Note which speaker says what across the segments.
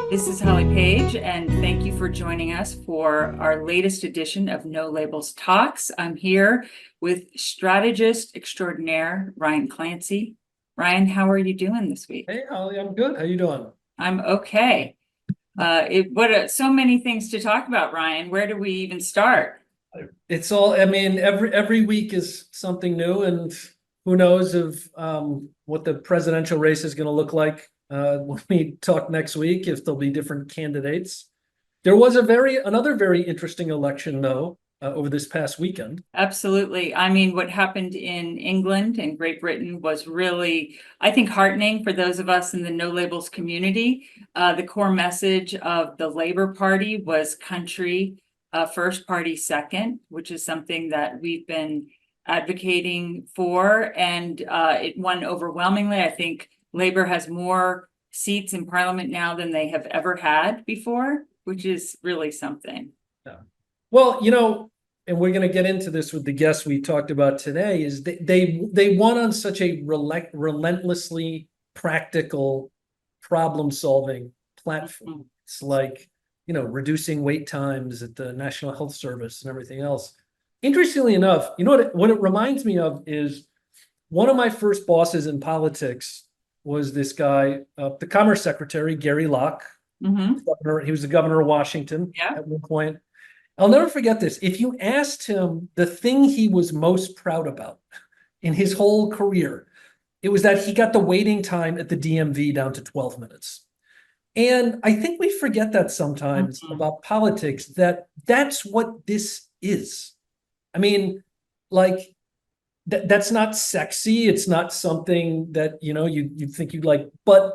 Speaker 1: This is Holly Page, and thank you for joining us for our latest edition of No Labels Talks. I'm here with strategist extraordinaire Ryan Clancy. Ryan, how are you doing this week?
Speaker 2: Hey, Holly, I'm good. How you doing?
Speaker 1: I'm okay. So many things to talk about, Ryan. Where do we even start?
Speaker 2: It's all, I mean, every week is something new, and who knows what the presidential race is going to look like when we talk next week, if there'll be different candidates. There was another very interesting election, though, over this past weekend.
Speaker 1: Absolutely. I mean, what happened in England and Great Britain was really, I think, heartening for those of us in the no labels community. The core message of the Labour Party was country first, party second, which is something that we've been advocating for, and it won overwhelmingly. I think Labour has more seats in Parliament now than they have ever had before, which is really something.
Speaker 2: Yeah. Well, and we're going to get into this with the guests we talked about today, is they won on such a relentlessly practical problem-solving platform. It's like, reducing wait times at the National Health Service and everything else. Interestingly enough, what it reminds me of is one of my first bosses in politics was this guy, the Commerce Secretary, Gary Locke. Governor, he was the governor of Washington at one point. I'll never forget this. If you asked him the thing he was most proud about in his whole career, it was that he got the waiting time at the DMV down to 12 minutes. And I think we forget that sometimes about politics, that's what this is. I mean, like, that's not sexy. It's not something that, you think you'd like, but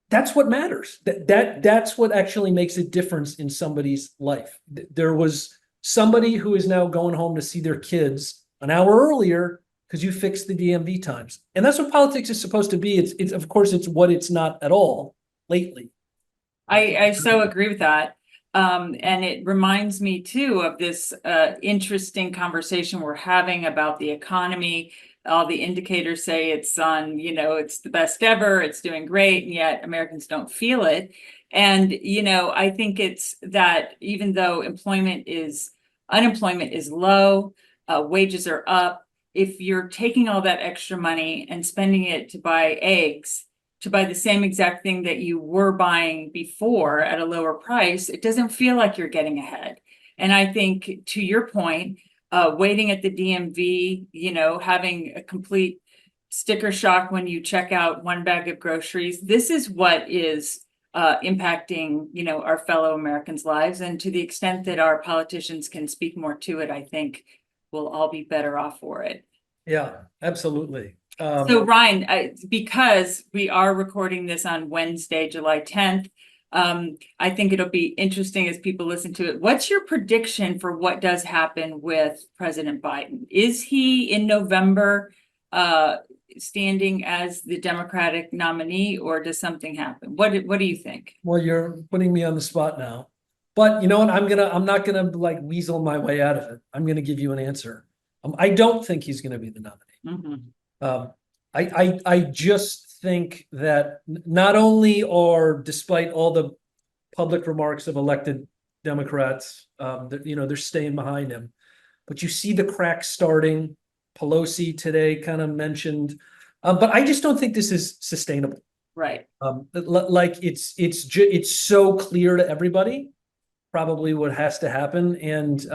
Speaker 2: that's what matters. That's what actually makes a difference in somebody's life. There was somebody who is now going home to see their kids an hour earlier because you fixed the DMV times. And that's what politics is supposed to be. It's of course, it's what it's not at all lately.
Speaker 1: I so agree with that. And it reminds me too of this interesting conversation we're having about the economy. All the indicators say it's on, it's the best ever, it's doing great, and yet Americans don't feel it. And, I think it's that even though unemployment is low, wages are up, if you're taking all that extra money and spending it to buy eggs, to buy the same exact thing that you were buying before at a lower price, it doesn't feel like you're getting ahead. And I think, to your point, waiting at the DMV, having a complete sticker shock when you check out one bag of groceries, this is what is impacting, our fellow Americans' lives. And to the extent that our politicians can speak more to it, I think we'll all be better off for it.
Speaker 2: Yeah, absolutely.
Speaker 1: So Ryan, because we are recording this on Wednesday, July 10th, I think it'll be interesting as people listen to it. What's your prediction for what does happen with President Biden? Is he in November standing as the Democratic nominee, or does something happen? What do you think?
Speaker 2: Well, you're putting me on the spot now, but you know what? I'm not gonna like weasel my way out of it. I'm gonna give you an answer. I don't think he's gonna be the nominee. I just think that not only despite all the public remarks of elected Democrats, they're staying behind him, but you see the cracks starting. Pelosi today kind of mentioned, but I just don't think this is sustainable.
Speaker 1: Right.
Speaker 2: Like it's so clear to everybody probably what has to happen, and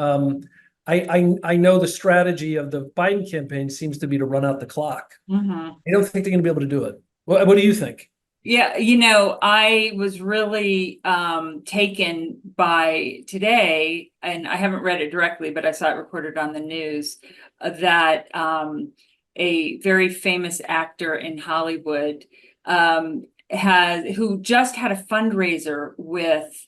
Speaker 2: I know the strategy of the Biden campaign seems to be to run out the clock. I don't think they're going to be able to do it. What do you think?
Speaker 1: Yeah, I was really taken by today, and I haven't read it directly, but I saw it reported on the news, that a very famous actor in Hollywood who just had a fundraiser with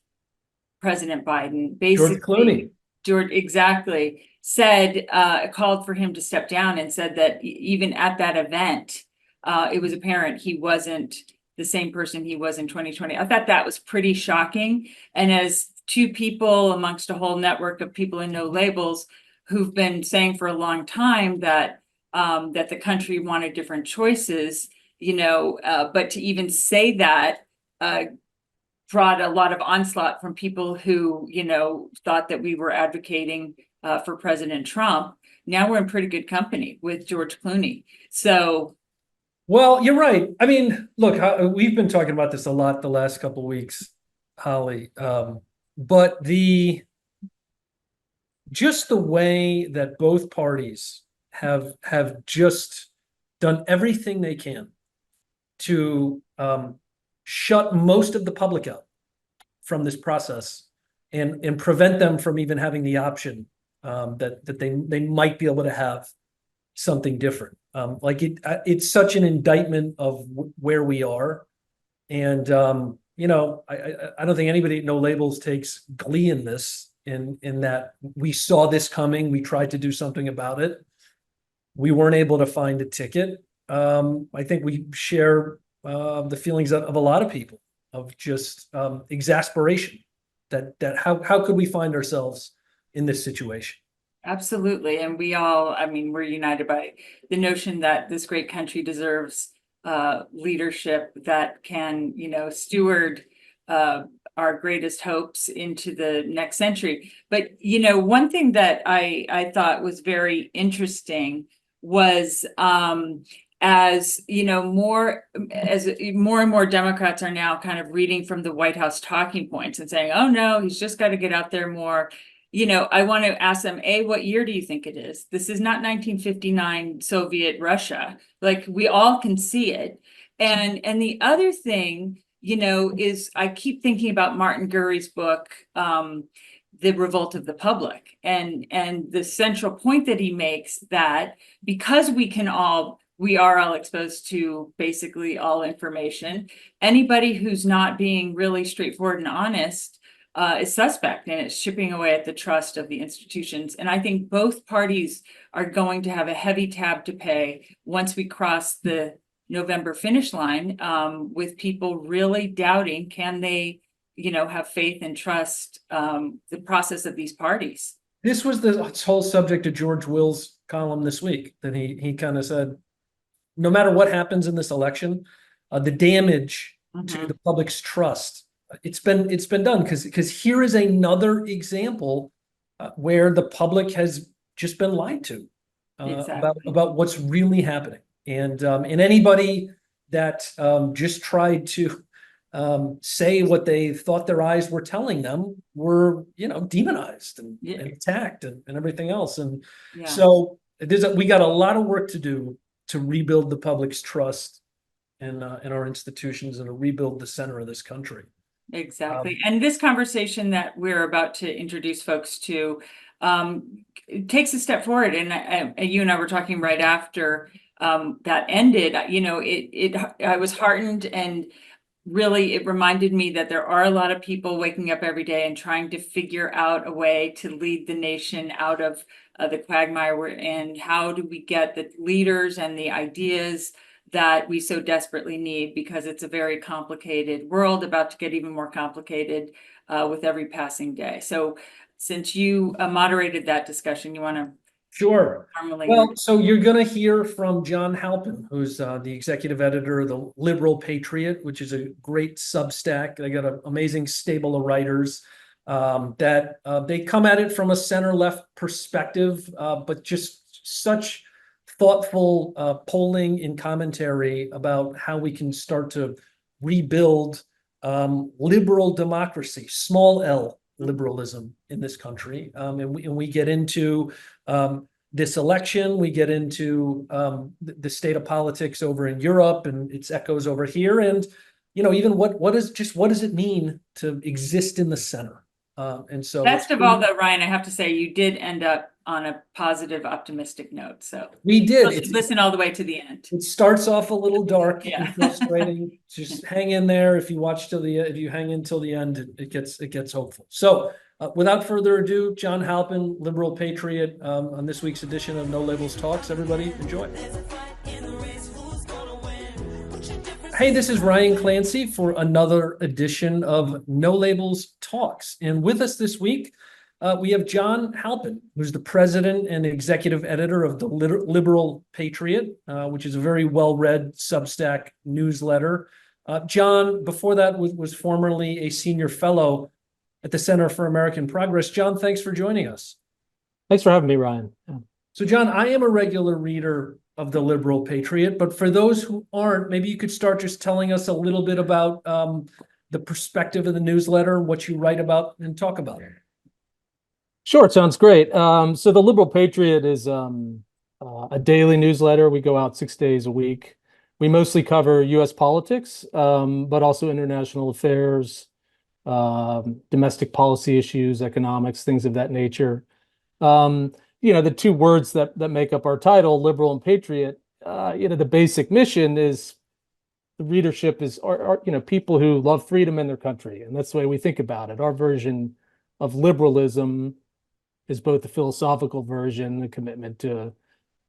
Speaker 1: President Biden, basically.
Speaker 2: George Clooney.
Speaker 1: George, exactly, said, called for him to step down, and said that even at that event, it was apparent he wasn't the same person he was in 2020. I thought that was pretty shocking. And as two people amongst a whole network of people in no labels who've been saying for a long time that that the country wanted different choices, but to even say that brought a lot of onslaught from people who, thought that we were advocating for President Trump. Now we're in pretty good company with George Clooney. So,
Speaker 2: Well, you're right. I mean, look, we've been talking about this a lot the last couple of weeks, Holly. But just the way that both parties have just done everything they can to shut most of the public out from this process and prevent them from even having the option that they might be able to have something different. It's such an indictment of where we are, and I don't think anybody at No Labels takes glee in this. In that we saw this coming, we tried to do something about it. We weren't able to find a ticket. I think we share the feelings of a lot of people of just exasperation that how could we find ourselves in this situation?
Speaker 1: absolutely. And we're united by the notion that this great country deserves leadership that can, steward our greatest hopes into the next century. But, one thing that I thought was very interesting was as more and more Democrats are now kind of reading from the White House talking points and saying, oh no, he's just got to get out there more. I want to ask them, what year do you think it is? This is not 1959 Soviet Russia. Like, we all can see it. And the other thing, is I keep thinking about Martin Gurry's book, The Revolt of the Public, and the central point that he makes, that because we are all exposed to basically all information, anybody who's not being really straightforward and honest is suspect, and it's chipping away at the trust of the institutions. And I think both parties are going to have a heavy tab to pay once we cross the November finish line, with people really doubting, can they, have faith and trust the process of these parties.
Speaker 2: This was the whole subject of George Will's column this week, that he kind of said, no matter what happens in this election, the damage to the public's trust, it's been done, because here is another example where the public has just been lied to about what's really happening. And anybody that just tried to say what they thought their eyes were telling them were, demonized and attacked and everything else. And so we got a lot of work to do to rebuild the public's trust in our institutions and to rebuild the center of this country.
Speaker 1: Exactly. And this conversation that we're about to introduce folks to takes a step forward. And you and I were talking right after that ended. I was heartened, and really it reminded me that there are a lot of people waking up every day and trying to figure out a way to lead the nation out of the quagmire we're in. How do we get the leaders and the ideas that we so desperately need, because it's a very complicated world, about to get even more complicated with every passing day. So since you moderated that discussion, you want to...
Speaker 2: Sure. Well, so you're going to hear from John Halpin, who's the executive editor of the Liberal Patriot, which is a great Substack. They got an amazing stable of writers that they come at it from a center-left perspective, but just such thoughtful polling and commentary about how we can start to rebuild liberal democracy, small L liberalism in this country. And we get into this election, we get into the state of politics over in Europe and its echoes over here. And, even what does it mean to exist in the center? And so
Speaker 1: best of all, though, Ryan, I have to say you did end up on a positive, optimistic note. So
Speaker 2: we did.
Speaker 1: Listen all the way to the end.
Speaker 2: It starts off a little dark and frustrating. Just hang in there. If you hang in till the end, it gets hopeful. So without further ado, John Halpin, Liberal Patriot, on this week's edition of No Labels Talks. Everybody enjoy. Hey, this is Ryan Clancy for another edition of No Labels Talks. And with us this week, we have John Halpin, who's the president and executive editor of the Liberal Patriot, which is a very well-read Substack newsletter John, before that, was formerly a senior fellow at the Center for American Progress. John, thanks for joining us.
Speaker 3: Thanks for having me, Ryan. Yeah.
Speaker 2: So, John, I am a regular reader of the Liberal Patriot, but for those who aren't, maybe you could start just telling us a little bit about the perspective of the newsletter, what you write about and talk about.
Speaker 3: Sure, it sounds great. So the Liberal Patriot is a daily newsletter. We go out 6 days a week. We mostly cover U.S. politics, but also international affairs, domestic policy issues, economics, things of that nature. The two words that make up our title, liberal and patriot, the basic mission is the readership are people who love freedom in their country. And that's the way we think about it. Our version of liberalism is both the philosophical version, the commitment to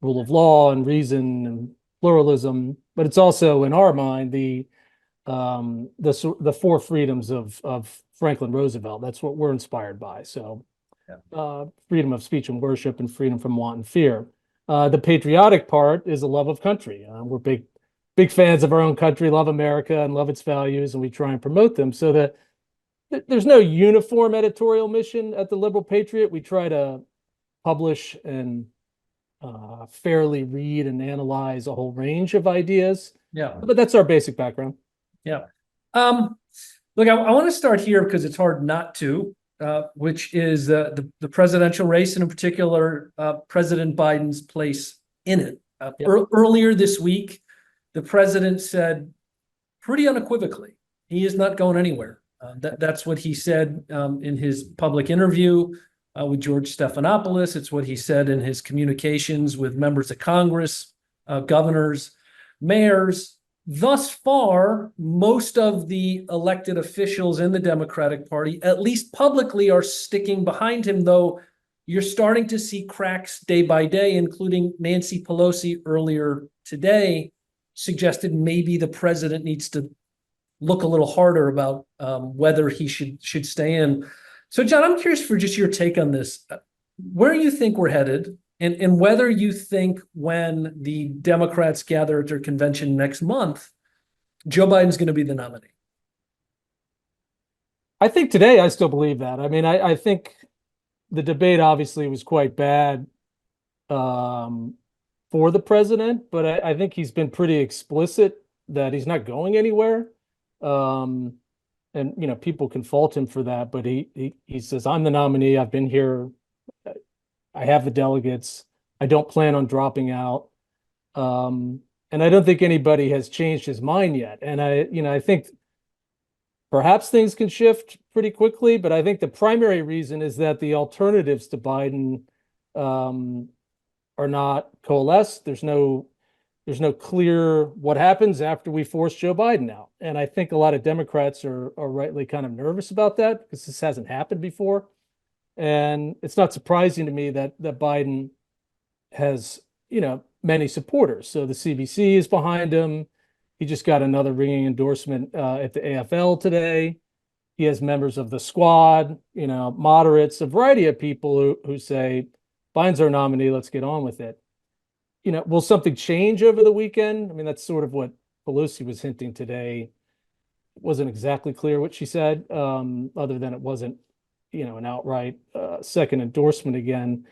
Speaker 3: rule of law and reason and pluralism, but it's also in our mind the four freedoms of Franklin Roosevelt. That's what we're inspired by. So freedom of speech and worship and freedom from want and fear. The patriotic part is a love of country. We're big fans of our own country, love America and love its values, and we try and promote them. So that there's no uniform editorial mission at the Liberal Patriot. We try to publish and fairly read and analyze a whole range of ideas.
Speaker 2: Yeah,
Speaker 3: but that's our basic background.
Speaker 2: Yeah. Look, I want to start here because it's hard not to, which is the presidential race, and in particular, President Biden's place in it. Earlier this week, the president said pretty unequivocally, he is not going anywhere. That's what he said in his public interview with George Stephanopoulos. It's what he said in his communications with members of Congress, governors, mayors. Thus far, most of the elected officials in the Democratic Party, at least publicly, are sticking behind him, though you're starting to see cracks day by day, including Nancy Pelosi earlier today suggested maybe the president needs to look a little harder about whether he should stay in. So, John, I'm curious for just your take on this. Where you think we're headed, and whether you think when the Democrats gather at their convention next month, Joe Biden's going to be the nominee.
Speaker 3: I think today I still believe that. I mean, I think the debate obviously was quite bad for the president, but I think he's been pretty explicit that he's not going anywhere. And people can fault him for that, but he says, I'm the nominee. I've been here. I have the delegates. I don't plan on dropping out. And I don't think anybody has changed his mind yet. And I think perhaps things can shift pretty quickly, but I think the primary reason is that the alternatives to Biden are not coalesced. There's no clear what happens after we force Joe Biden out. And I think a lot of Democrats are rightly kind of nervous about that because this hasn't happened before. And it's not surprising to me that Biden has, many supporters. So the CBC is behind him. He just got another ringing endorsement at the AFL today. He has members of the squad, moderates, a variety of people who say, Biden's our nominee, let's get on with it. Will something change over the weekend? I mean, that's sort of what Pelosi was hinting today. It wasn't exactly clear what she said, other than it wasn't, an outright second endorsement again.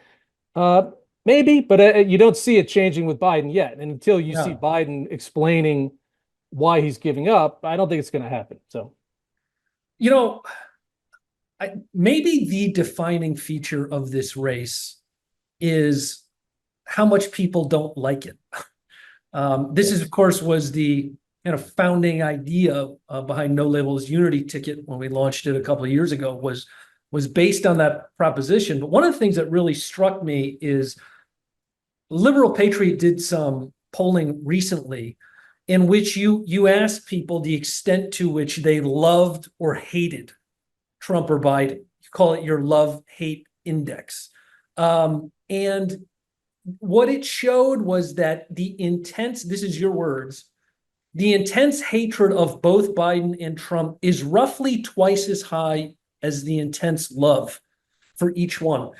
Speaker 3: Maybe, but you don't see it changing with Biden yet. And until you see Biden explaining why he's giving up, I don't think it's going to happen. So,
Speaker 2: maybe the defining feature of this race is how much people don't like it. This is, of course, was the kind of founding idea behind No Labels Unity Ticket when we launched it a couple of years ago was based on that proposition. But one of the things that really struck me is Liberal Patriot did some polling recently in which you asked people the extent to which they loved or hated Trump or Biden. You call it your love-hate index. And what it showed was that the intense, this is your words, the intense hatred of both Biden and Trump is roughly twice as high as the intense love for each one.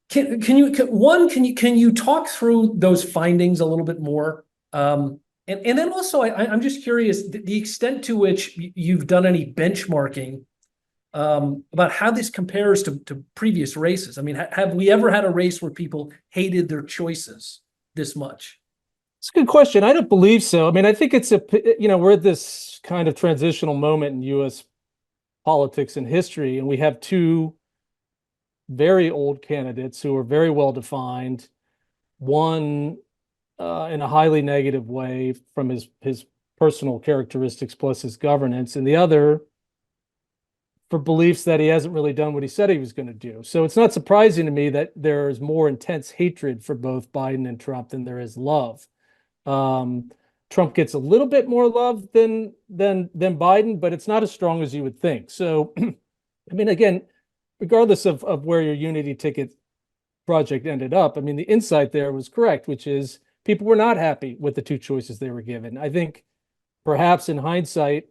Speaker 2: Can you talk through those findings a little bit more? And then also, I'm just curious, the extent to which you've done any benchmarking about how this compares to previous races. I mean, have we ever had a race where people hated their choices this much?
Speaker 3: It's a good question. I don't believe so. I mean, I think we're at this kind of transitional moment in U.S. politics and history, and we have two very old candidates who are very well defined. One in a highly negative way from his personal characteristics plus his governance, and the other for beliefs that he hasn't really done what he said he was going to do. So it's not surprising to me that there's more intense hatred for both Biden and Trump than there is love. Trump gets a little bit more love than Biden, but it's not as strong as you would think. So, I mean, again, regardless of where your unity ticket project ended up, I mean, the insight there was correct, which is people were not happy with the two choices they were given. I think perhaps in hindsight,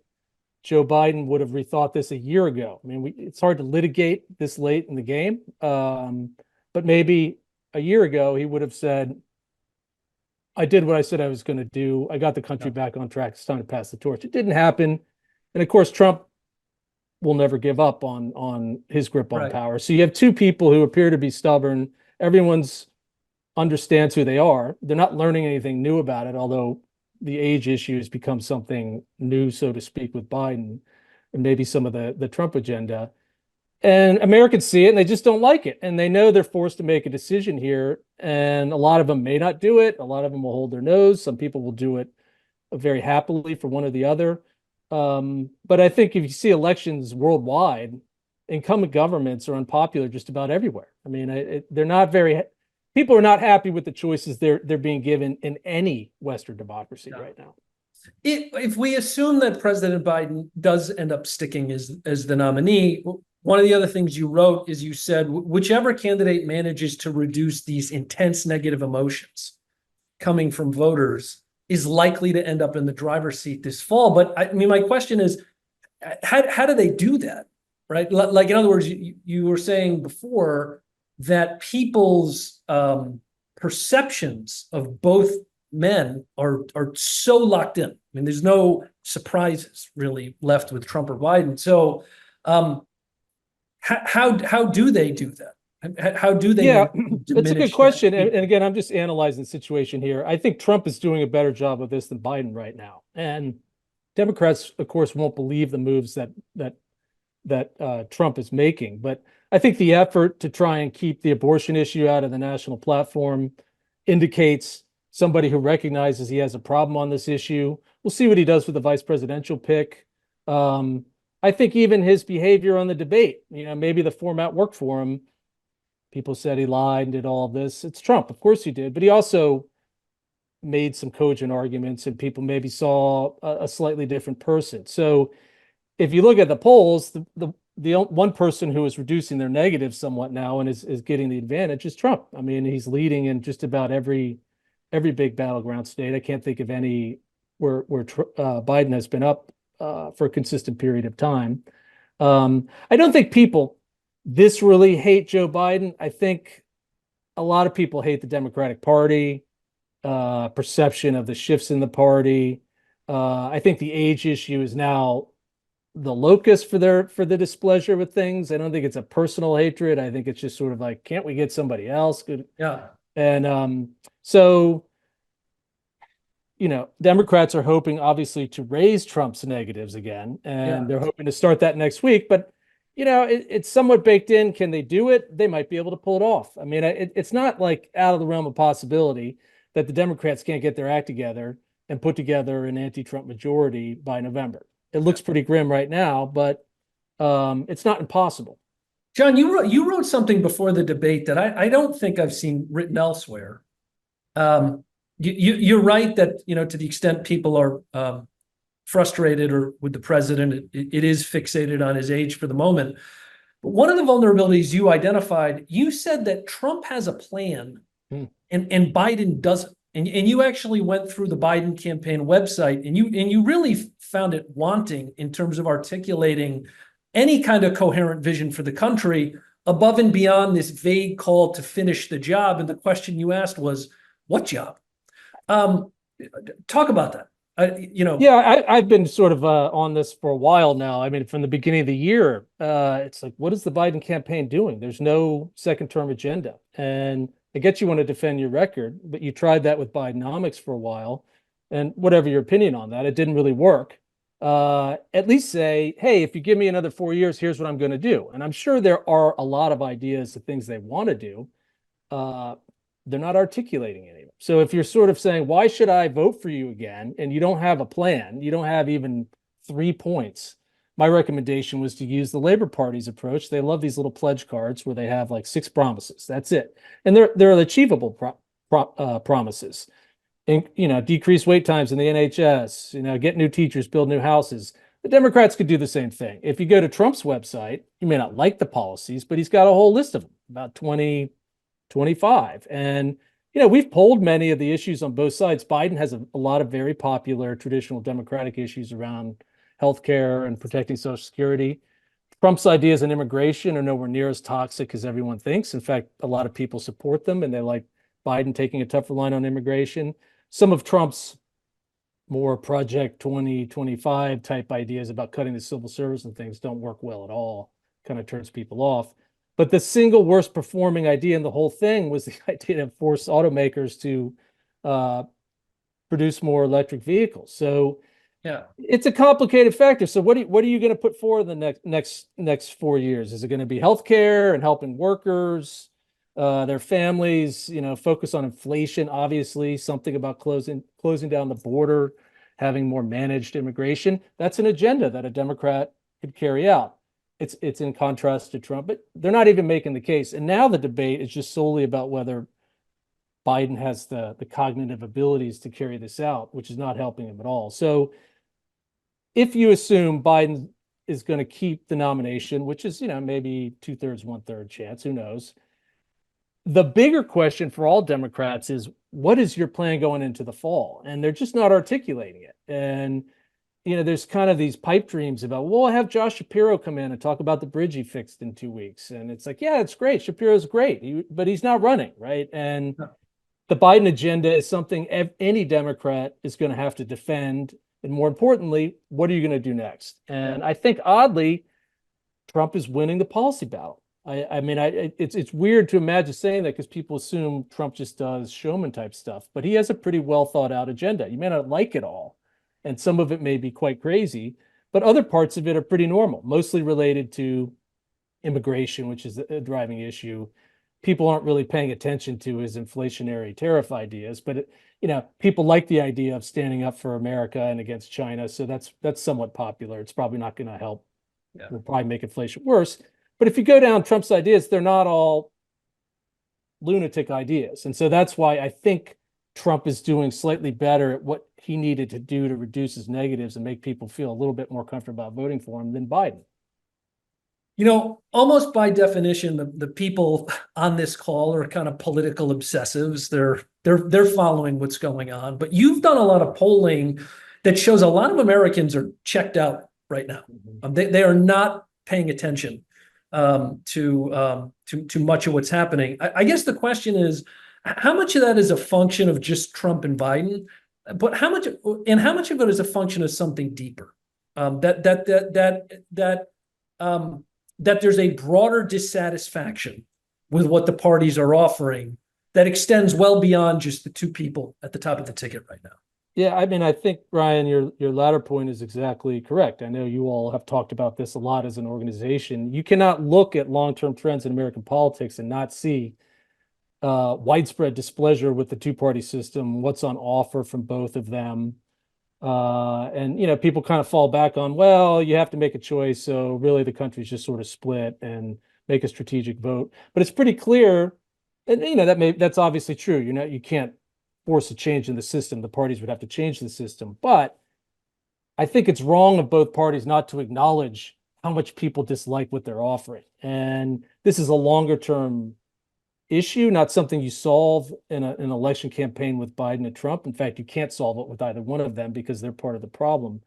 Speaker 3: Joe Biden would have rethought this a year ago. I mean, it's hard to litigate this late in the game, but maybe a year ago he would have said, I did what I said I was going to do. I got the country back on track. It's time to pass the torch. It didn't happen. And of course, Trump will never give up on his grip on power. So you have two people who appear to be stubborn. Everyone's understands who they are. They're not learning anything new about it, although the age issue has become something new, so to speak, with Biden and maybe some of the Trump agenda. And Americans see it and they just don't like it. And they know they're forced to make a decision here. And a lot of them may not do it. A lot of them will hold their nose. Some people will do it very happily for one or the other. But I think if you see elections worldwide, incumbent governments are unpopular just about everywhere. I mean, they're not very, people are not happy with the choices they're being given in any Western democracy right now.
Speaker 2: If we assume that President Biden does end up sticking as the nominee, one of the other things you wrote is you said, whichever candidate manages to reduce these intense negative emotions coming from voters is likely to end up in the driver's seat this fall. But I mean, my question is, how do they do that? Right? Like, in other words, you were saying before that people's perceptions of both men are so locked in. I mean, there's no surprises really left with Trump or Biden. So how do they do that? How do they?
Speaker 3: Yeah, that's a good question. And again, I'm just analyzing the situation here. I think Trump is doing a better job of this than Biden right now. And Democrats, of course, won't believe the moves that Trump is making. But I think the effort to try and keep the abortion issue out of the national platform indicates somebody who recognizes he has a problem on this issue. We'll see what he does with the vice presidential pick. I think even his behavior on the debate, maybe the format worked for him. People said he lied and did all of this. It's Trump. Of course he did. But he also made some cogent arguments and people maybe saw a slightly different person. So if you look at the polls, the one person who is reducing their negatives somewhat now and is getting the advantage is Trump. I mean, he's leading in just about every big battleground state. I can't think of any where Biden has been up for a consistent period of time. I don't think people viscerally hate Joe Biden. I think a lot of people hate the Democratic Party, perception of the shifts in the party. I think the age issue is now the locus for the displeasure with things. I don't think it's a personal hatred. I think it's just sort of like, can't we get somebody else? Good.
Speaker 2: Yeah.
Speaker 3: And so, Democrats are hoping obviously to raise Trump's negatives again, and they're hoping to start that next week. But it's somewhat baked in. Can they do it? They might be able to pull it off. I mean, it's not like out of the realm of possibility that the Democrats can't get their act together and put together an anti-Trump majority by November. It looks pretty grim right now, but it's not impossible.
Speaker 2: John, you wrote something before the debate that I don't think I've seen written elsewhere. You're right that to the extent people are frustrated or with the president, it is fixated on his age for the moment. But one of the vulnerabilities you identified, you said that Trump has a plan and Biden doesn't. And you actually went through the Biden campaign website and you really found it wanting in terms of articulating any kind of coherent vision for the country above and beyond this vague call to finish the job. And the question you asked was, what job? Talk about that.
Speaker 3: Yeah, I've been sort of on this for a while now. I mean, from the beginning of the year, it's like, what is the Biden campaign doing? There's no second term agenda. And I get you want to defend your record, but you tried that with Bidenomics for a while. And whatever your opinion on that, it didn't really work. At least say, hey, if you give me another 4 years, here's what I'm going to do. And I'm sure there are a lot of ideas of things they want to do. They're not articulating any of them. So if you're sort of saying, why should I vote for you again? And you don't have a plan, you don't have even 3 points. My recommendation was to use the Labor Party's approach. They love these little pledge cards where they have like 6 promises. That's it. And they're achievable promises. And, decrease wait times in the NHS, get new teachers, build new houses. The Democrats could do the same thing. If you go to Trump's website, you may not like the policies, but he's got a whole list of them, about 20, 25. And, we've polled many of the issues on both sides. Biden has a lot of very popular traditional Democratic issues around healthcare and protecting Social Security. Trump's ideas on immigration are nowhere near as toxic as everyone thinks. In fact, a lot of people support them and they like Biden taking a tougher line on immigration. Some of Trump's more Project 2025 type ideas about cutting the civil service and things don't work well at all. Kind of turns people off. But the single worst performing idea in the whole thing was the idea to force automakers to produce more electric vehicles. So
Speaker 2: Yeah.
Speaker 3: it's a complicated factor. So what are you going to put forward in the next 4 years? Is it going to be healthcare and helping workers, their families, focus on inflation, obviously, something about closing down the border, having more managed immigration? That's an agenda that a Democrat could carry out. It's in contrast to Trump, but they're not even making the case. And now the debate is just solely about whether Biden has the cognitive abilities to carry this out, which is not helping him at all. So if you assume Biden is going to keep the nomination, which is, maybe 2/3, 1/3 chance, who knows? The bigger question for all Democrats is, what is your plan going into the fall? And they're just not articulating it. And there's kind of these pipe dreams about, well, I'll have Josh Shapiro come in and talk about the bridge he fixed in 2 weeks. And it's like, yeah, it's great. Shapiro's great, but he's not running, right? And the Biden agenda is something any Democrat is going to have to defend. And more importantly, what are you going to do next? And I think, oddly, Trump is winning the policy battle. It's weird to imagine saying that because people assume Trump just does showman type stuff, but he has a pretty well thought out agenda. You may not like it all, and some of it may be quite crazy, but other parts of it are pretty normal, mostly related to immigration, which is a driving issue. People aren't really paying attention to his inflationary tariff ideas, but people like the idea of standing up for America and against China. So that's somewhat popular. It's probably not going to help.
Speaker 2: Yeah.
Speaker 3: It'll probably make inflation worse. But if you go down Trump's ideas, they're not all lunatic ideas. And so that's why I think Trump is doing slightly better at what he needed to do to reduce his negatives and make people feel a little bit more comfortable about voting for him than Biden.
Speaker 2: Almost by definition, the people on this call are kind of political obsessives. They're following what's going on. But you've done a lot of polling that shows a lot of Americans are checked out right now. They are not paying attention to much of what's happening. I guess the question is, how much of that is a function of just Trump and Biden, but how much of it is a function of something deeper? That there's a broader dissatisfaction with what the parties are offering that extends well beyond just the 2 people at the top of the ticket right now.
Speaker 3: Yeah, I think, Ryan, your latter point is exactly correct. I know you all have talked about this a lot as an organization. You cannot look at long-term trends in American politics and not see widespread displeasure with the 2-party system, what's on offer from both of them. And people kind of fall back on, well, you have to make a choice. So really the country's just sort of split and make a strategic vote. But it's pretty clear, and that's obviously true. You can't force a change in the system. The parties would have to change the system. But I think it's wrong of both parties not to acknowledge how much people dislike what they're offering. And this is a longer term issue, not something you solve in an election campaign with Biden and Trump. In fact, you can't solve it with either one of them because they're part of the problem.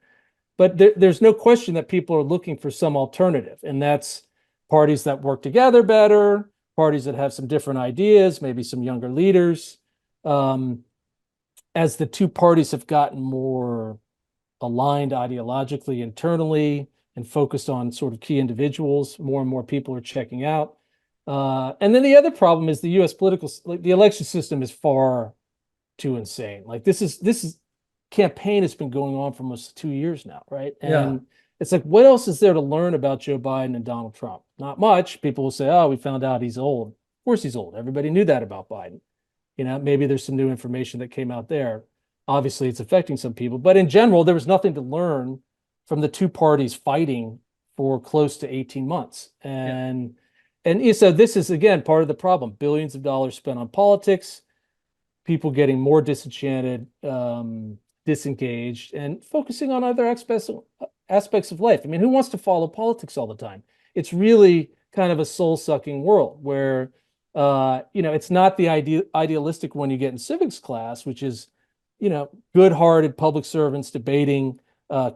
Speaker 3: But there's no question that people are looking for some alternative, and that's parties that work together better, parties that have some different ideas, maybe some younger leaders. As the 2 parties have gotten more aligned ideologically internally and focused on sort of key individuals. More and more people are checking out. And then the other problem is the U.S. political, like the election system is far too insane. Like this campaign has been going on for almost 2 years now, right? And it's like, what else is there to learn about Joe Biden and Donald Trump? Not much. People will say, oh, we found out he's old. Of course he's old. Everybody knew that about Biden. You know, maybe there's some new information that came out there. Obviously, it's affecting some people. But in general, there was nothing to learn from the two parties fighting for close to 18 months. And so this is, again, part of the problem. Billions of dollars spent on politics, people getting more disenchanted, disengaged, and focusing on other aspects of life. I mean, who wants to follow politics all the time? It's really kind of a soul-sucking world where, it's not the idealistic one you get in civics class, which is, good-hearted public servants debating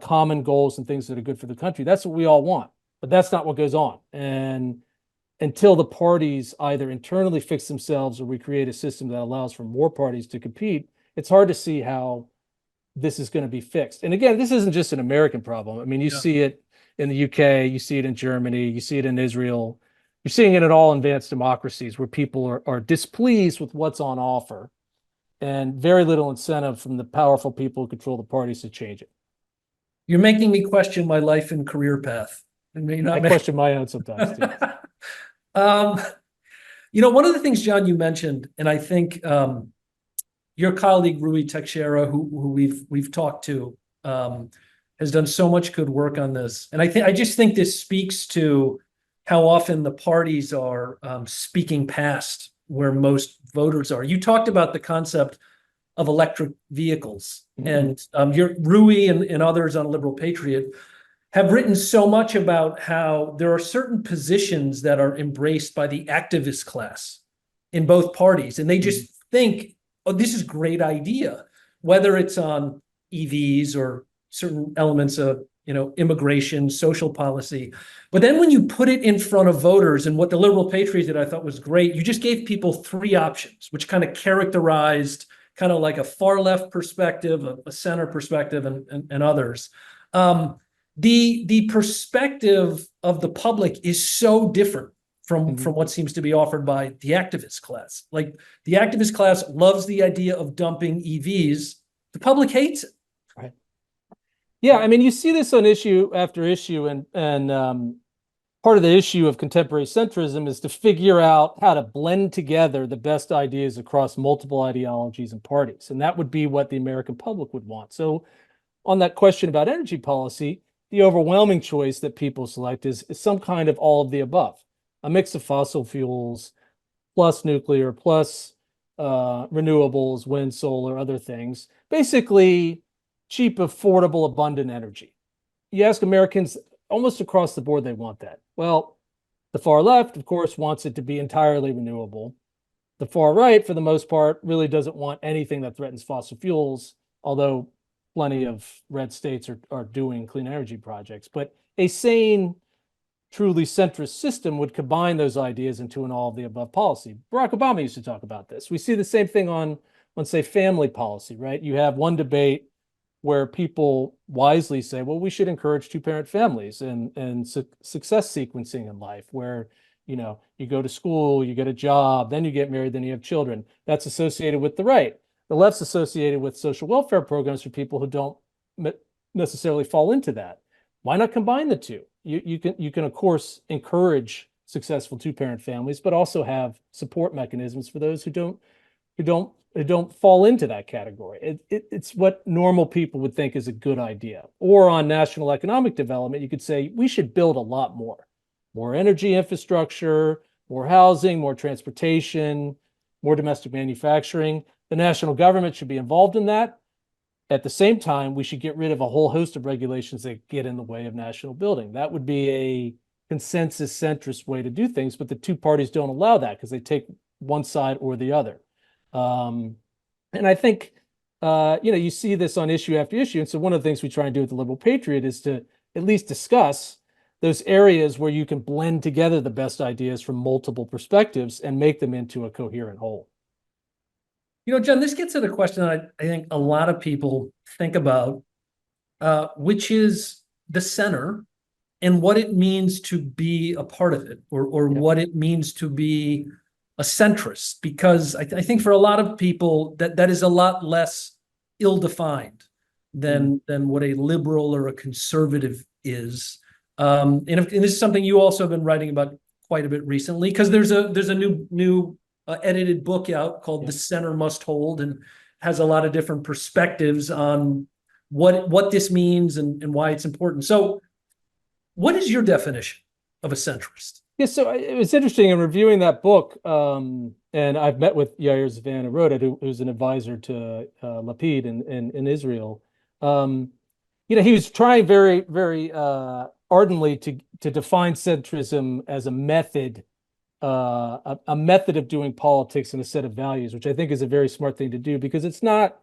Speaker 3: common goals and things that are good for the country. That's what we all want, but that's not what goes on. And until the parties either internally fix themselves or we create a system that allows for more parties to compete, it's hard to see how this is going to be fixed. And again, this isn't just an American problem. I mean, you see it in the UK, you see it in Germany, you see it in Israel. You're seeing it in all advanced democracies where people are displeased with what's on offer and very little incentive from the powerful people who control the parties to change it.
Speaker 2: You're making me question my life and career path.
Speaker 3: I question my own sometimes too.
Speaker 2: One of the things, John, you mentioned, and I think your colleague Rui Teixeira, who we've talked to, has done so much good work on this, and I just think this speaks to how often the parties are speaking past where most voters are. You talked about the concept of electric vehicles, and your Rui and others on Liberal Patriot have written so much about how there are certain positions that are embraced by the activist class in both parties, and they just think, oh, this is a great idea, whether it's on EVs or certain elements of immigration, social policy. But then when you put it in front of voters, and what the Liberal Patriot did, I thought was great, you just gave people three options, which kind of characterized kind of like a far left perspective, a center perspective, and others. The perspective of the public is so different from what seems to be offered by the activist class. Like, the activist class loves the idea of dumping EVs. The public hates it.
Speaker 3: Right. Yeah, I mean, you see this on issue after issue, and part of the issue of contemporary centrism is to figure out how to blend together the best ideas across multiple ideologies and parties. And that would be what the American public would want. So on that question about energy policy, the overwhelming choice that people select is some kind of all of the above, a mix of fossil fuels plus nuclear plus renewables, wind, solar, other things, basically cheap, affordable, abundant energy. You ask Americans almost across the board, they want that. Well, the far left, of course, wants it to be entirely renewable. The far right, for the most part, really doesn't want anything that threatens fossil fuels, although plenty of red states are doing clean energy projects. But a sane, truly centrist system would combine those ideas into an all of the above policy. Barack Obama used to talk about this. We see the same thing on say, family policy, right? You have one debate where people wisely say, well, we should encourage two-parent families and success sequencing in life, where you go to school, you get a job, then you get married, then you have children. That's associated with the right. The left's associated with social welfare programs for people who don't necessarily fall into that. Why not combine the two? You can of course encourage successful two-parent families, but also have support mechanisms for those who don't fall into that category. It's what normal people would think is a good idea. Or on national economic development, you could say we should build a lot more energy infrastructure, more housing, more transportation, more domestic manufacturing. The national government should be involved in that. At the same time, we should get rid of a whole host of regulations that get in the way of national building. That would be a consensus centrist way to do things, but the two parties don't allow that because they take one side or the other. And I think, you see this on issue after issue. And so one of the things we try and do with the Liberal Patriot is to at least discuss those areas where you can blend together the best ideas from multiple perspectives and make them into a coherent whole.
Speaker 2: John, this gets at a question that I think a lot of people think about which is the center and what it means to be a part of it, or
Speaker 3: Yeah.
Speaker 2: what it means to be a centrist. Because I think for a lot of people that is a lot less ill-defined than what a liberal or a conservative is. And this is something you also have been writing about quite a bit recently, because there's a new edited book out called The Center Must Hold, and has a lot of different perspectives on what this means and why it's important. So what is your definition of a centrist?
Speaker 3: Yeah, so it was interesting in reviewing that book, and I've met with Yair Zvan, who wrote it, who's an advisor to Lapid in Israel. He was trying very, very ardently to define centrism as a method of doing politics and a set of values, which I think is a very smart thing to do, because it's not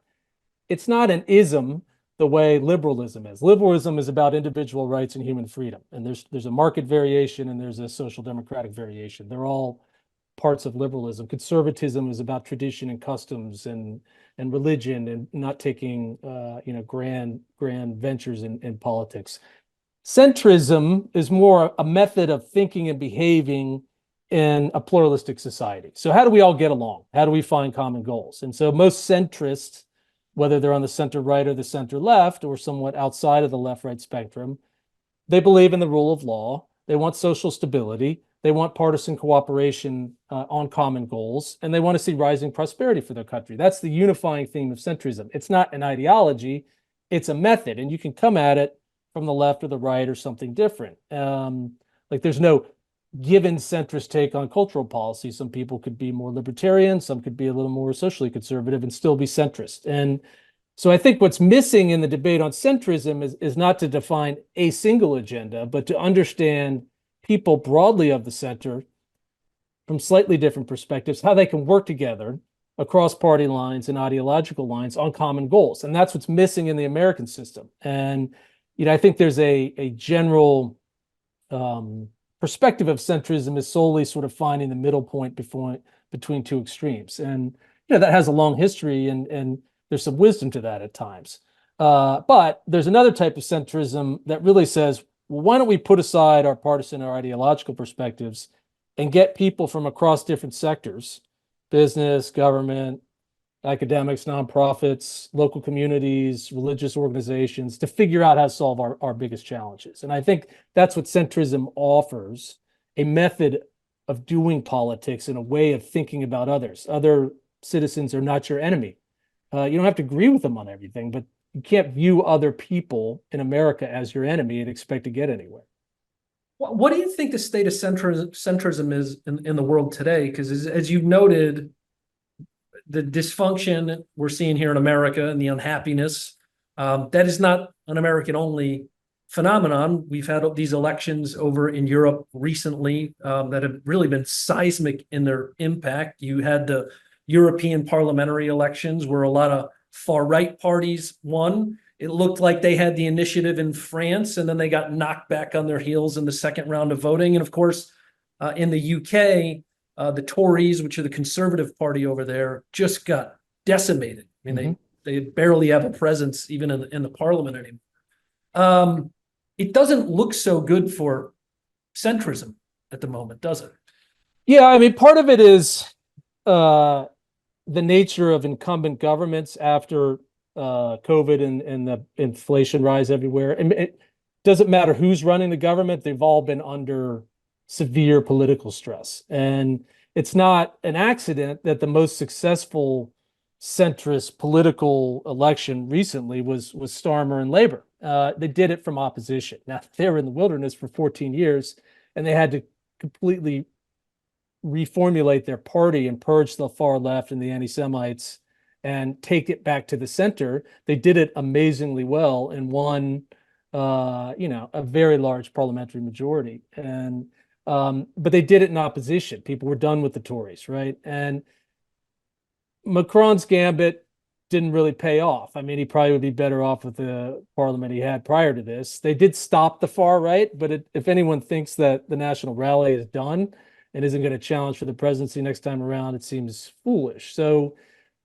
Speaker 3: an ism the way liberalism is. Liberalism is about individual rights and human freedom, and there's a market variation and there's a social democratic variation. They're all parts of liberalism. Conservatism is about tradition and customs and religion, and not taking grand ventures in politics. Centrism is more a method of thinking and behaving in a pluralistic society. So how do we all get along? How do we find common goals? And so most centrists, whether they're on the center right or the center left, or somewhat outside of the left-right spectrum, they believe in the rule of law. They want social stability. They want partisan cooperation on common goals, and they want to see rising prosperity for their country. That's the unifying theme of centrism. It's not an ideology, it's a method, and you can come at it from the left or the right or something different. Like there's no given centrist take on cultural policy. Some people could be more libertarian, some could be a little more socially conservative and still be centrist. And so I think what's missing in the debate on centrism is not to define a single agenda, but to understand people broadly of the center from slightly different perspectives, how they can work together across party lines and ideological lines on common goals. And that's what's missing in the American system. And I think there's a general perspective of centrism is solely sort of finding the middle point between two extremes. And that has a long history, and there's some wisdom to that at times. But there's another type of centrism that really says, well, why don't we put aside our partisan or ideological perspectives and get people from across different sectors, business, government, academics, nonprofits, local communities, religious organizations, to figure out how to solve our biggest challenges. And I think that's what centrism offers, a method of doing politics and a way of thinking about others. Other citizens are not your enemy. You don't have to agree with them on everything, but you can't view other people in America as your enemy and expect to get anywhere.
Speaker 2: What do you think the state of centrism is in the world today? Because as you've noted, the dysfunction we're seeing here in America and the unhappiness, that is not an American-only phenomenon. We've had these elections over in Europe recently that have really been seismic in their impact. You had the European parliamentary elections where a lot of far-right parties won. It looked like they had the initiative in France, and then they got knocked back on their heels in the second round of voting. And of course, in the UK, the Tories, which are the conservative party over there, just got decimated. I mean, they barely have a presence even in the parliament anymore. It doesn't look so good for centrism at the moment, does it?
Speaker 3: Yeah, I mean, part of it is the nature of incumbent governments after COVID and the inflation rise everywhere. And it doesn't matter who's running the government, they've all been under severe political stress. And it's not an accident that the most successful centrist political election recently was Starmer and Labor. They did it from opposition. Now, they were in the wilderness for 14 years, and they had to completely reformulate their party and purge the far left and the anti-Semites and take it back to the center. They did it amazingly well and won, a very large parliamentary majority. And but they did it in opposition. People were done with the Tories, right? And Macron's gambit didn't really pay off. I mean, he probably would be better off with the parliament he had prior to this. They did stop the far right, but if anyone thinks that the National Rally is done and isn't going to challenge for the presidency next time around, it seems foolish. So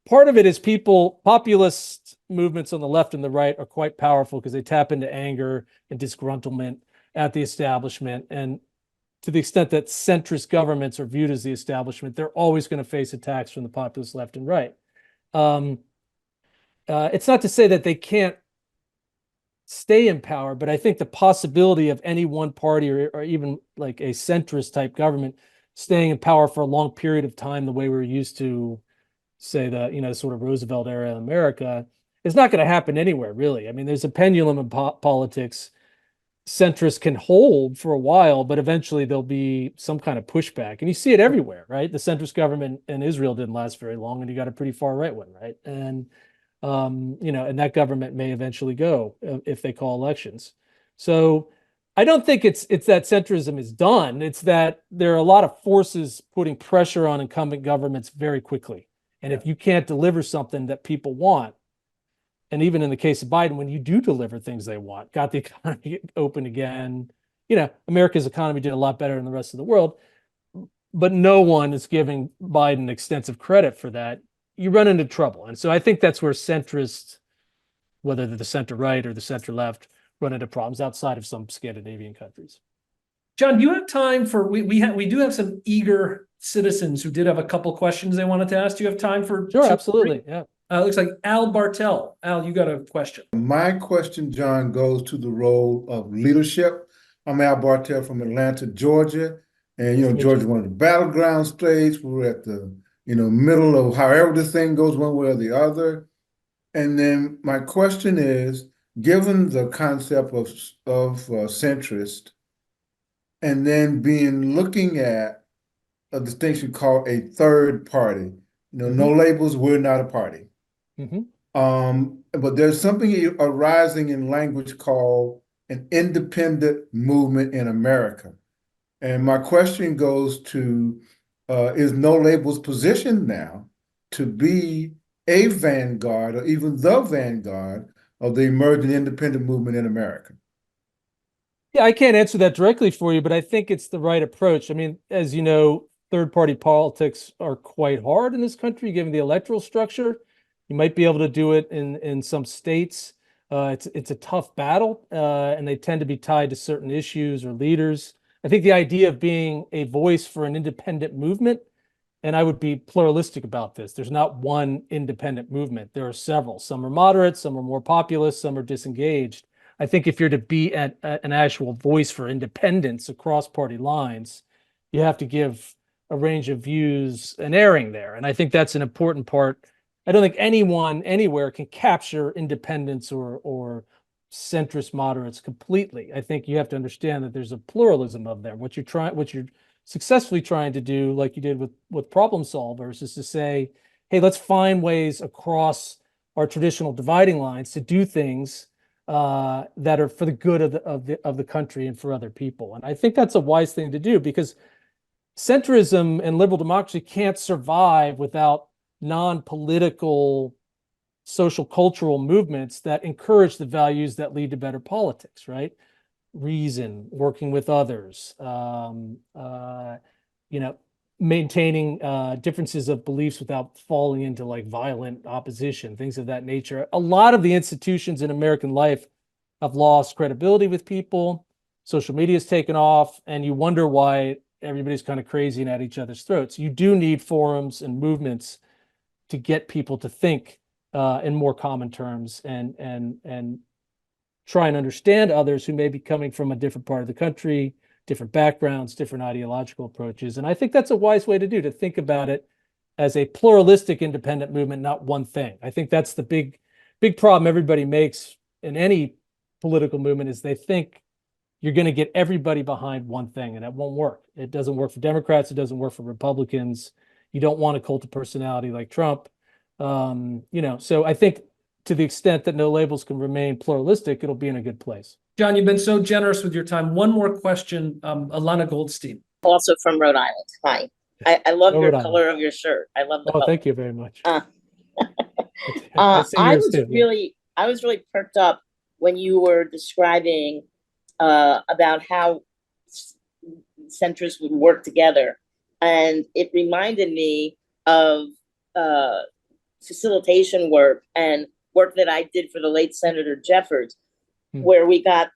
Speaker 3: part of it is populist movements on the left and the right are quite powerful because they tap into anger and disgruntlement at the establishment. And to the extent that centrist governments are viewed as the establishment, they're always going to face attacks from the populist left and right. It's not to say that they can't stay in power, but I think the possibility of any one party or even like a centrist type government staying in power for a long period of time, the way we're used to, say, the sort of Roosevelt era in America, is not going to happen anywhere, really. I mean, there's a pendulum in politics. Centrists can hold for a while, but eventually there'll be some kind of pushback. And you see it everywhere, right? The centrist government in Israel didn't last very long, and you got a pretty far right one, right? And and that government may eventually go if they call elections. So I don't think it's that centrism is done. It's that there are a lot of forces putting pressure on incumbent governments very quickly. And if you can't deliver something that people want, and even in the case of Biden, when you do deliver things they want, got the economy open again, America's economy did a lot better than the rest of the world, but no one is giving Biden extensive credit for that. You run into trouble. And so I think that's where centrists, whether they're the center right or the center left, run into problems outside of some Scandinavian countries.
Speaker 2: John, do you have time for, we do have some eager citizens who did have a couple questions they wanted to ask. Do you have time for?
Speaker 3: Sure, absolutely. Yeah.
Speaker 2: Looks like Al Bartel. Al, you got a question.
Speaker 4: My question, John, goes to the role of leadership. I'm Al Bartel from Atlanta, Georgia. And, Georgia is one of the battleground states. We're at the, middle of however this thing goes one way or the other. And then my question is, given the concept of centrist, and then looking at a distinction called a third party, no labels, we're not a party. But there's something arising in language called an independent movement in America. And my question goes to, is No Labels positioned now to be a vanguard or even the vanguard of the emerging independent movement in America?
Speaker 3: Yeah, I can't answer that directly for you, but I think it's the right approach. I mean, as you know, third-party politics are quite hard in this country, given the electoral structure. You might be able to do it in some states. It's a tough battle, and they tend to be tied to certain issues or leaders. I think the idea of being a voice for an independent movement, and I would be pluralistic about this. There's not one independent movement. There are several. Some are moderate, some are more populist, some are disengaged. I think if you're to be an actual voice for independence across party lines, you have to give a range of views an airing there. And I think that's an important part. I don't think anyone anywhere can capture independents or centrist moderates completely. I think you have to understand that there's a pluralism of them. What you're successfully trying to do, like you did with problem solvers, is to say, hey, let's find ways across our traditional dividing lines to do things that are for the good of the country and for other people. And I think that's a wise thing to do, because centrism and liberal democracy can't survive without non-political social cultural movements that encourage the values that lead to better politics, right? Reason, working with others, maintaining differences of beliefs without falling into like violent opposition, things of that nature. A lot of the institutions in American life have lost credibility with people. Social media's taken off, and you wonder why everybody's kind of crazy and at each other's throats. You do need forums and movements to get people to think in more common terms and try and understand others who may be coming from a different part of the country, different backgrounds, different ideological approaches. And I think that's a wise way to think about it as a pluralistic independent movement, not one thing. I think that's the big problem everybody makes in any political movement, is they think you're going to get everybody behind one thing, and that won't work. It doesn't work for Democrats. It doesn't work for Republicans. You don't want a cult of personality like Trump. So I think to the extent that No Labels can remain pluralistic, it'll be in a good place.
Speaker 2: John, you've been so generous with your time. One more question, Alana Goldstein.
Speaker 5: Also from Rhode Island. Hi. I love your color of your shirt. I love the color.
Speaker 3: Thank you very much.
Speaker 5: I was really perked up when you were describing about how centrists would work together. And it reminded me of facilitation work and work that I did for the late Senator Jeffords,
Speaker 3: Hmm.
Speaker 5: where we got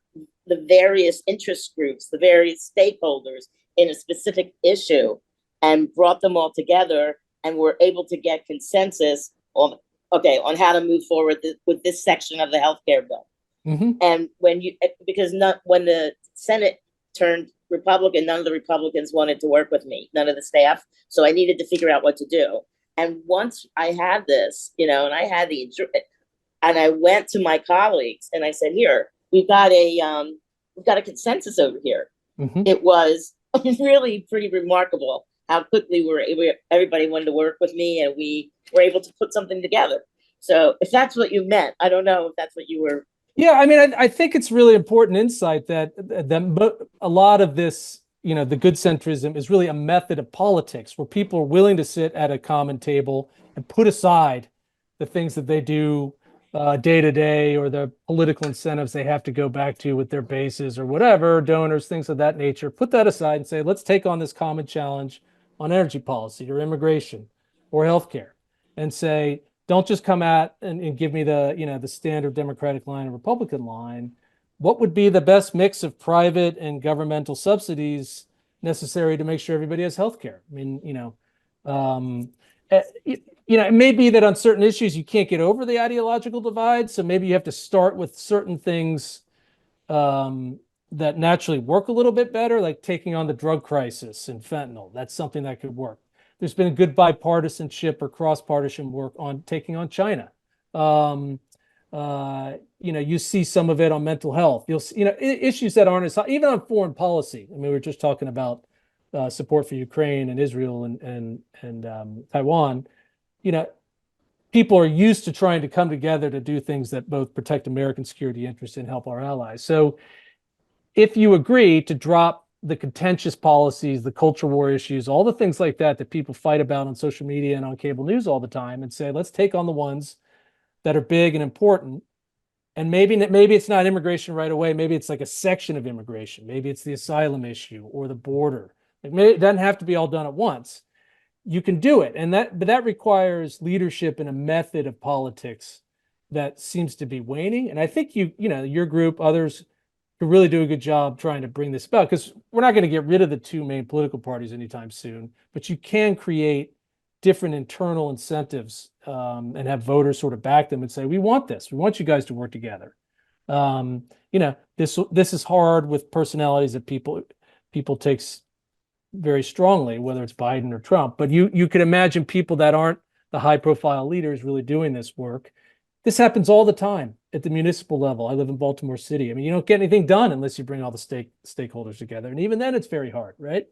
Speaker 5: the various interest groups, the various stakeholders in a specific issue and brought them all together and were able to get consensus on, okay, on how to move forward with this section of the healthcare bill.
Speaker 3: Mm-hmm.
Speaker 5: And when the Senate turned Republican, none of the Republicans wanted to work with me, none of the staff. So I needed to figure out what to do. And once I had this, and I had and I went to my colleagues and I said, here, we've got a consensus over here.
Speaker 3: Mm-hmm.
Speaker 5: It was really pretty remarkable how quickly everybody wanted to work with me, and we were able to put something together. So if that's what you meant, I don't know if that's what you were.
Speaker 3: Yeah, I mean, I think it's really important insight that a lot of this, the good centrism is really a method of politics where people are willing to sit at a common table and put aside the things that they do day to day, or the political incentives they have to go back to with their bases or whatever, donors, things of that nature. Put that aside and say, let's take on this common challenge on energy policy or immigration or healthcare, and say, don't just come at and give me the standard Democratic line and Republican line. What would be the best mix of private and governmental subsidies necessary to make sure everybody has healthcare? I mean, it may be that on certain issues you can't get over the ideological divide, so maybe you have to start with certain things that naturally work a little bit better, like taking on the drug crisis and fentanyl. That's something that could work. There's been good bipartisanship or cross-partisan work on taking on China. You see some of it on mental health. You'll see, issues that aren't as high, even on foreign policy. I mean, we were just talking about support for Ukraine and Israel and Taiwan. People are used to trying to come together to do things that both protect American security interests and help our allies. So if you agree to drop the contentious policies, the culture war issues, all the things like that people fight about on social media and on cable news all the time, and say, let's take on the ones that are big and important. And maybe it's not immigration right away. Maybe it's like a section of immigration. Maybe it's the asylum issue or the border. It doesn't have to be all done at once. You can do it. But that requires leadership and a method of politics that seems to be waning. And I think your group, others, could really do a good job trying to bring this about, because we're not going to get rid of the two main political parties anytime soon, but you can create different internal incentives and have voters sort of back them and say, we want this. We want you guys to work together. This is hard with personalities that people takes very strongly, whether it's Biden or Trump, but you can imagine people that aren't the high profile leaders really doing this work. This happens all the time at the municipal level. I live in Baltimore City. I mean, you don't get anything done unless you bring all the stakeholders together. And even then it's very hard, right?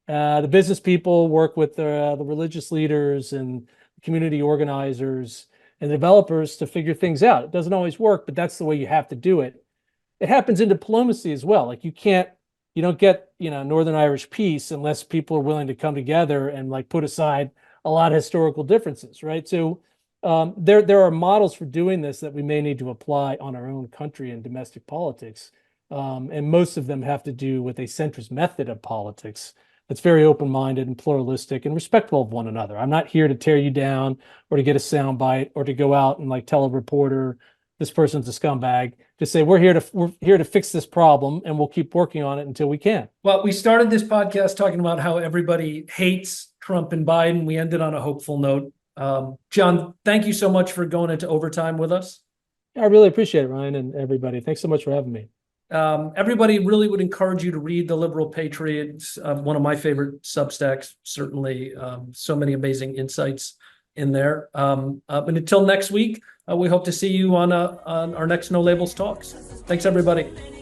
Speaker 3: The business people work with the religious leaders and community organizers and developers to figure things out. It doesn't always work, but that's the way you have to do it. It happens in diplomacy as well. Like you don't get, Northern Irish peace unless people are willing to come together and like put aside a lot of historical differences, right? So there are models for doing this that we may need to apply on our own country and domestic politics. And most of them have to do with a centrist method of politics that's very open-minded and pluralistic and respectful of one another. I'm not here to tear you down or to get a soundbite or to go out and like tell a reporter this person's a scumbag. Just say we're here to fix this problem, and we'll keep working on it until we can.
Speaker 2: Well, we started this podcast talking about how everybody hates Trump and Biden. We ended on a hopeful note. John, thank you so much for going into overtime with us.
Speaker 3: I really appreciate it, Ryan, and everybody. Thanks so much for having me.
Speaker 2: Everybody really would encourage you to read The Liberal Patriots, one of my favorite Substacks, certainly. So many amazing insights in there. And until next week, we hope to see you on our next No Labels Talks. Thanks, everybody.